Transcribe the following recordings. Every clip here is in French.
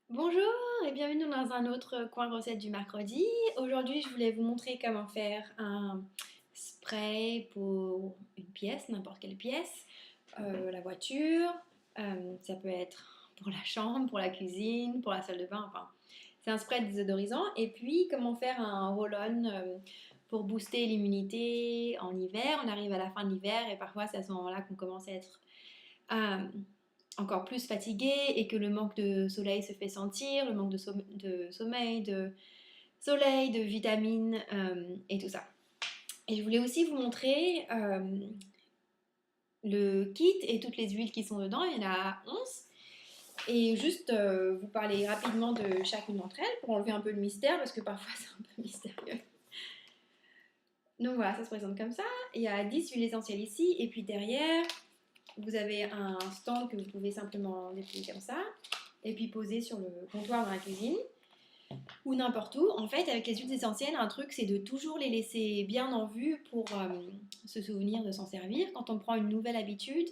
Bonjour et bienvenue dans un autre coin recette du mercredi. Aujourd'hui, je voulais vous montrer comment faire un spray pour une pièce, n'importe quelle pièce, la voiture, ça peut être pour la chambre, pour la cuisine, pour la salle de bain, enfin, c'est un spray désodorisant. Et puis, comment faire un roll-on pour booster l'immunité en hiver. On arrive à la fin de l'hiver et parfois c'est à ce moment-là qu'on commence à être euh, encore plus fatigué et que le manque de soleil se fait sentir, le manque de sommeil, de soleil, de vitamines et tout ça. Et je voulais aussi vous montrer le kit et toutes les huiles qui sont dedans. Il y en a 11. Et juste vous parler rapidement de chacune d'entre elles pour enlever un peu le mystère parce que parfois c'est un peu mystérieux. Donc voilà, ça se présente comme ça. Il y a 10 huiles essentielles ici et puis derrière, vous avez un stand que vous pouvez simplement déplier comme ça et puis poser sur le comptoir dans la cuisine ou n'importe où. En fait, avec les huiles essentielles, un truc, c'est de toujours les laisser bien en vue pour se souvenir de s'en servir. Quand on prend une nouvelle habitude,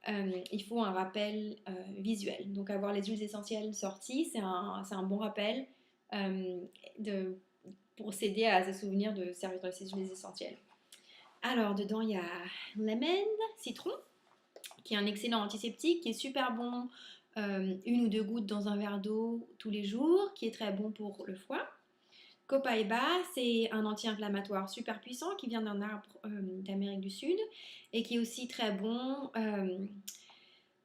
il faut un rappel visuel. Donc avoir les huiles essentielles sorties, c'est un bon rappel euh, de, pour s'aider à se souvenir de servir de ces huiles essentielles. Alors, dedans, il y a lemon, citron, qui est un excellent antiseptique, qui est super bon, une ou deux gouttes dans un verre d'eau tous les jours, qui est très bon pour le foie. Copaiba, c'est un anti-inflammatoire super puissant qui vient d'un arbre d'Amérique du Sud et qui est aussi très bon.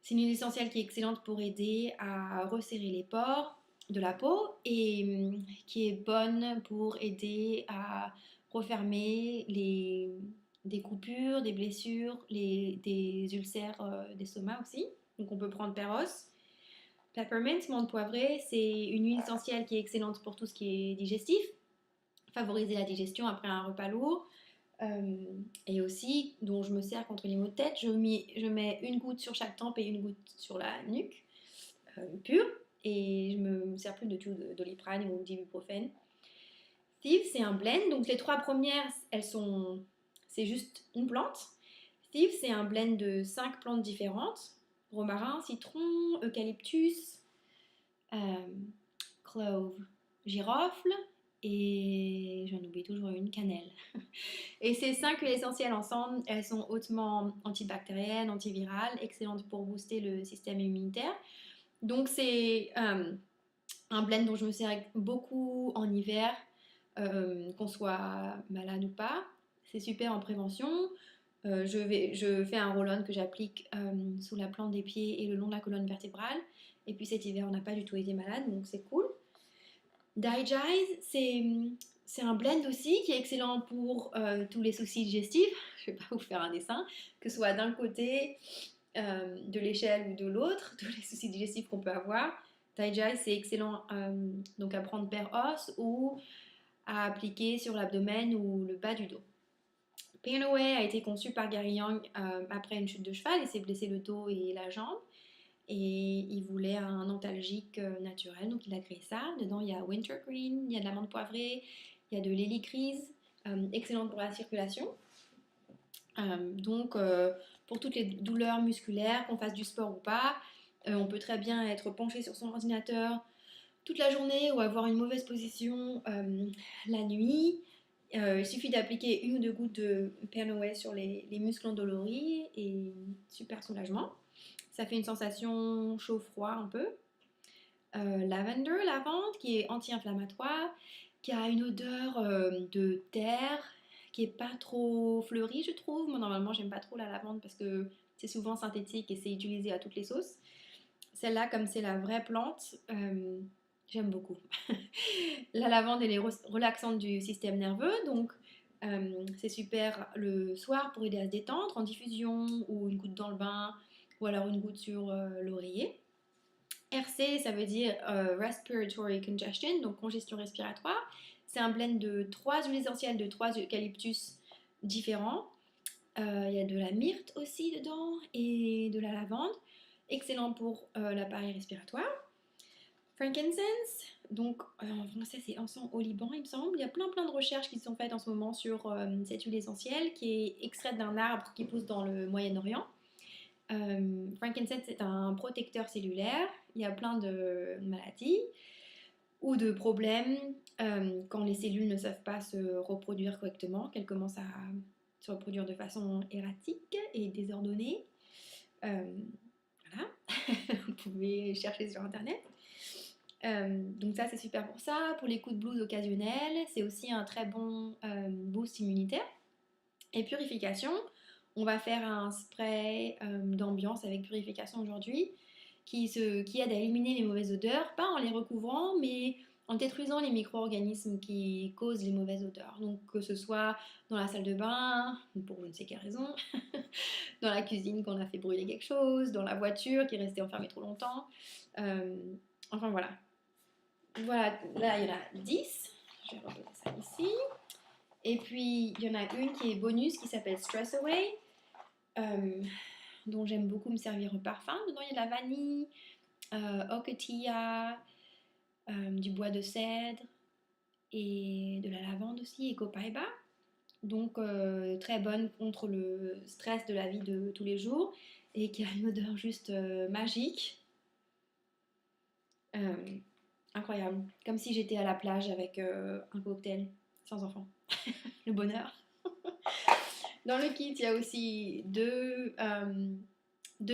C'est une huile essentielle qui est excellente pour aider à resserrer les pores de la peau et qui est bonne pour aider à refermer des coupures, des blessures, des ulcères d'estomac aussi. Donc on peut prendre Peros. Peppermint, menthe poivrée, c'est une huile essentielle qui est excellente pour tout ce qui est digestif, favoriser la digestion après un repas lourd. Et aussi, dont je me sers contre les maux de tête, je mets une goutte sur chaque tempe et une goutte sur la nuque, pure. Et je me sers plus de tout Doliprane ou d'ibuprofène. Steve, c'est un blend. Donc les trois premières, c'est juste une plante. Steve, c'est un blend de 5 plantes différentes. Romarin, citron, eucalyptus, euh, clove, girofle et j'en oublie toujours une, cannelle. Et ces 5 huiles essentielles ensemble, elles sont hautement antibactériennes, antivirales, excellentes pour booster le système immunitaire. Donc c'est un blend dont je me sers beaucoup en hiver, qu'on soit malade ou pas. C'est super en prévention. Je fais un roll-on que j'applique sous la plante des pieds et le long de la colonne vertébrale. Et puis cet hiver, on n'a pas du tout été malade, donc c'est cool. Digize, c'est un blend aussi qui est excellent pour tous les soucis digestifs. Je ne vais pas vous faire un dessin, que ce soit d'un côté de l'échelle ou de l'autre, tous les soucis digestifs qu'on peut avoir. Digize, c'est excellent donc à prendre per os ou à appliquer sur l'abdomen ou le bas du dos. Pain Away a été conçu par Gary Young après une chute de cheval. Il s'est blessé le dos et la jambe. Et il voulait un antalgique naturel, donc il a créé ça. Dedans, il y a wintergreen, il y a de l'amande poivrée, il y a de l'hélicryse, excellente pour la circulation. Donc, pour toutes les douleurs musculaires, qu'on fasse du sport ou pas, on peut très bien être penché sur son ordinateur toute la journée ou avoir une mauvaise position la nuit. Il suffit d'appliquer une ou deux gouttes de Pernod sur les muscles endoloris et super soulagement. Ça fait une sensation chaud-froid un peu. Lavender, lavande, qui est anti-inflammatoire, qui a une odeur de terre, qui est pas trop fleurie, je trouve. Moi, normalement, j'aime pas trop la lavande parce que c'est souvent synthétique et c'est utilisé à toutes les sauces. Celle-là, comme c'est la vraie plante, j'aime beaucoup. La lavande, elle est relaxante du système nerveux, donc c'est super le soir pour aider à se détendre, en diffusion ou une goutte dans le bain, ou alors une goutte sur l'oreiller. RC, ça veut dire Respiratory Congestion, donc congestion respiratoire. C'est un blend de 3 huiles essentielles de 3 eucalyptus différents. Il y a de la myrte aussi dedans et de la lavande. Excellent pour l'appareil respiratoire. Frankincense, donc en français c'est encens au Liban il me semble. Il y a plein de recherches qui sont faites en ce moment sur cette huile essentielle qui est extraite d'un arbre qui pousse dans le Moyen-Orient. Frankincense, c'est un protecteur cellulaire. Il y a plein de maladies ou de problèmes quand les cellules ne savent pas se reproduire correctement, qu'elles commencent à se reproduire de façon erratique et désordonnée. Voilà, vous pouvez chercher sur internet. Donc ça c'est super pour ça. Pour les coups de blues occasionnels, c'est aussi un très bon boost immunitaire. Et purification, on va faire un spray d'ambiance avec purification aujourd'hui qui aide à éliminer les mauvaises odeurs, pas en les recouvrant, mais en détruisant les micro-organismes qui causent les mauvaises odeurs. Donc que ce soit dans la salle de bain, pour je ne sais quelle raison, dans la cuisine quand on a fait brûler quelque chose, dans la voiture qui est restée enfermée trop longtemps. Enfin voilà. Voilà, là il y en a 10. Je vais reposer ça ici. Et puis il y en a une qui est bonus qui s'appelle Stress Away, dont j'aime beaucoup me servir au parfum. Dedans il y a de la vanille, ocotillas, du bois de cèdre et de la lavande aussi et copaiba. Donc très bonne contre le stress de la vie de tous les jours et qui a une odeur juste magique. Incroyable, comme si j'étais à la plage avec un cocktail sans enfant. Le bonheur. Dans le kit, il y a aussi deux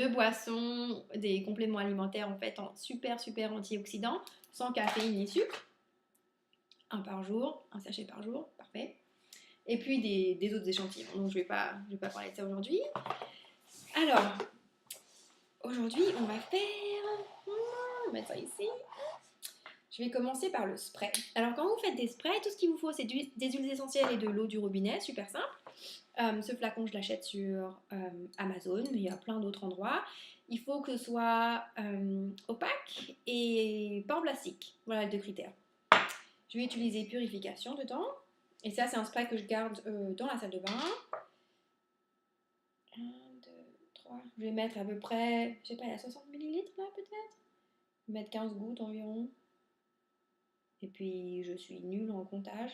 boissons, des compléments alimentaires en fait en super antioxydants, sans caféine ni sucre. Un par jour, un sachet par jour, parfait. Et puis des autres échantillons. Donc je vais pas parler de ça aujourd'hui. Alors, aujourd'hui, on va mettre ça ici. Je vais commencer par le spray. Alors quand vous faites des sprays, tout ce qu'il vous faut, c'est des huiles essentielles et de l'eau du robinet, super simple. Ce flacon, je l'achète sur Amazon, mais il y a plein d'autres endroits. Il faut que ce soit opaque et pas en plastique. Voilà les deux critères. Je vais utiliser purification dedans. Et ça, c'est un spray que je garde dans la salle de bain. 1, 2, 3. Je vais mettre à peu près, je sais pas, il y a 60 ml là peut-être. Je vais mettre 15 gouttes environ. Et puis, je suis nulle en comptage.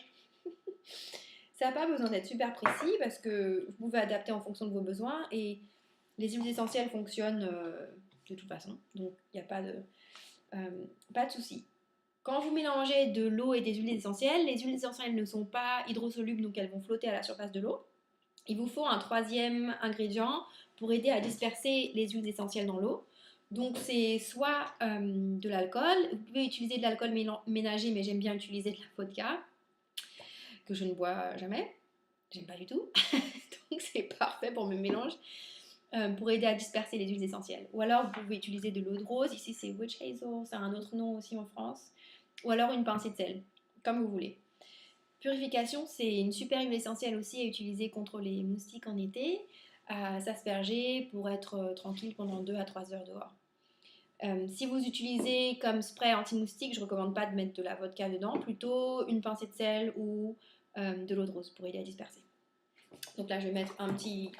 Ça n'a pas besoin d'être super précis parce que vous pouvez adapter en fonction de vos besoins. Et les huiles essentielles fonctionnent de toute façon. Donc, il n'y a pas de souci. Quand vous mélangez de l'eau et des huiles essentielles, les huiles essentielles ne sont pas hydrosolubles, donc elles vont flotter à la surface de l'eau. Il vous faut un troisième ingrédient pour aider à disperser les huiles essentielles dans l'eau. Donc c'est soit de l'alcool, vous pouvez utiliser de l'alcool ménager, mais j'aime bien utiliser de la vodka, que je ne bois jamais, j'aime pas du tout, donc c'est parfait pour mes mélanges, pour aider à disperser les huiles essentielles. Ou alors vous pouvez utiliser de l'eau de rose, ici c'est witch hazel, c'est un autre nom aussi en France, ou alors une pincée de sel, comme vous voulez. Purification, c'est une super huile essentielle aussi à utiliser contre les moustiques en été, à s'asperger pour être tranquille pendant 2 à 3 heures dehors. Si vous utilisez comme spray anti-moustique, je ne recommande pas de mettre de la vodka dedans, plutôt une pincée de sel ou de l'eau de rose pour aider à disperser. Donc là, je vais mettre un petit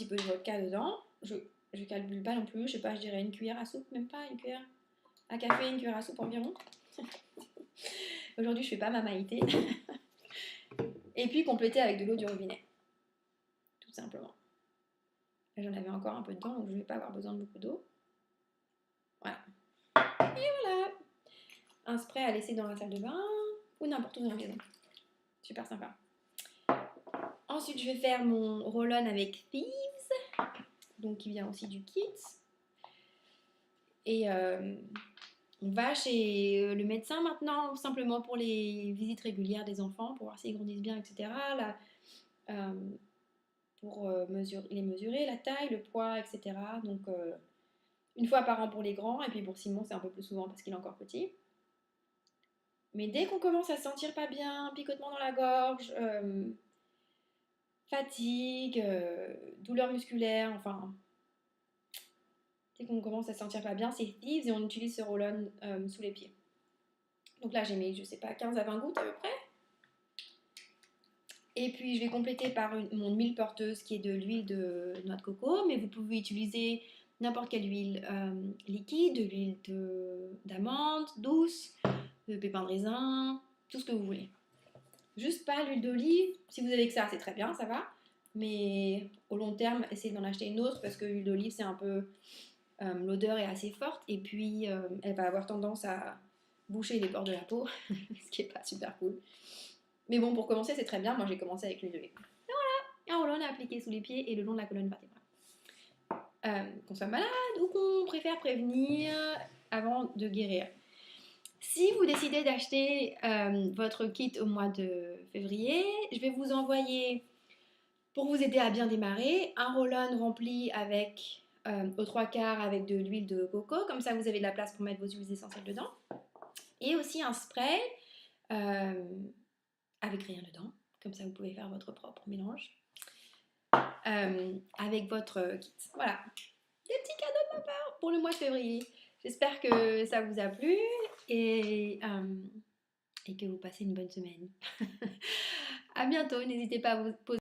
peu de vodka dedans. Je calcule pas non plus, je sais pas, je dirais une cuillère à soupe, même pas une cuillère à café, une cuillère à soupe environ. Aujourd'hui, je fais pas ma maïté. Et puis compléter avec de l'eau du robinet. Tout simplement. Là, j'en avais encore un peu dedans, donc je ne vais pas avoir besoin de beaucoup d'eau. Voilà. Et voilà. Un spray à laisser dans la salle de bain ou n'importe où dans la maison. Super sympa. Ensuite, je vais faire mon roll-on avec Thieves, donc qui vient aussi du kit. Et on va chez le médecin maintenant, simplement pour les visites régulières des enfants, pour voir s'ils grandissent bien, etc. Là, pour les mesurer, la taille, le poids, etc. Donc, une fois par an pour les grands, et puis pour Simon, c'est un peu plus souvent parce qu'il est encore petit. Mais dès qu'on commence à se sentir pas bien, picotement dans la gorge, fatigue, douleur musculaire, enfin, dès qu'on commence à se sentir pas bien, c'est Thieves et on utilise ce roll-on sous les pieds. Donc là, j'ai mis, je sais pas, 15 à 20 gouttes à peu près. Et puis, je vais compléter par mon huile porteuse qui est de l'huile de noix de coco, mais vous pouvez utiliser n'importe quelle huile liquide, de l'huile d'amande, douce, de pépins de raisin, tout ce que vous voulez. Juste pas l'huile d'olive, si vous avez que ça, c'est très bien, ça va. mais au long terme, essayez d'en acheter une autre parce que l'huile d'olive, c'est un peu... l'odeur est assez forte et puis elle va avoir tendance à boucher les pores de la peau, ce qui est pas super cool. Mais bon, pour commencer, c'est très bien. Moi, j'ai commencé avec l'huile d'olive. Et voilà, un roll-on à appliquer sous les pieds et le long de la colonne vertébrale. Qu'on soit malade ou qu'on préfère prévenir avant de guérir. Si vous décidez d'acheter votre kit au mois de février, je vais vous envoyer, pour vous aider à bien démarrer, un roll-on rempli avec aux 3/4 avec de l'huile de coco. Comme ça, vous avez de la place pour mettre vos huiles essentielles dedans. Et aussi un spray avec rien dedans. Comme ça, vous pouvez faire votre propre mélange avec votre kit. Voilà, des petits cadeaux de ma part pour le mois de février. J'espère que ça vous a plu et que vous passez une bonne semaine. À bientôt, n'hésitez pas à vous poser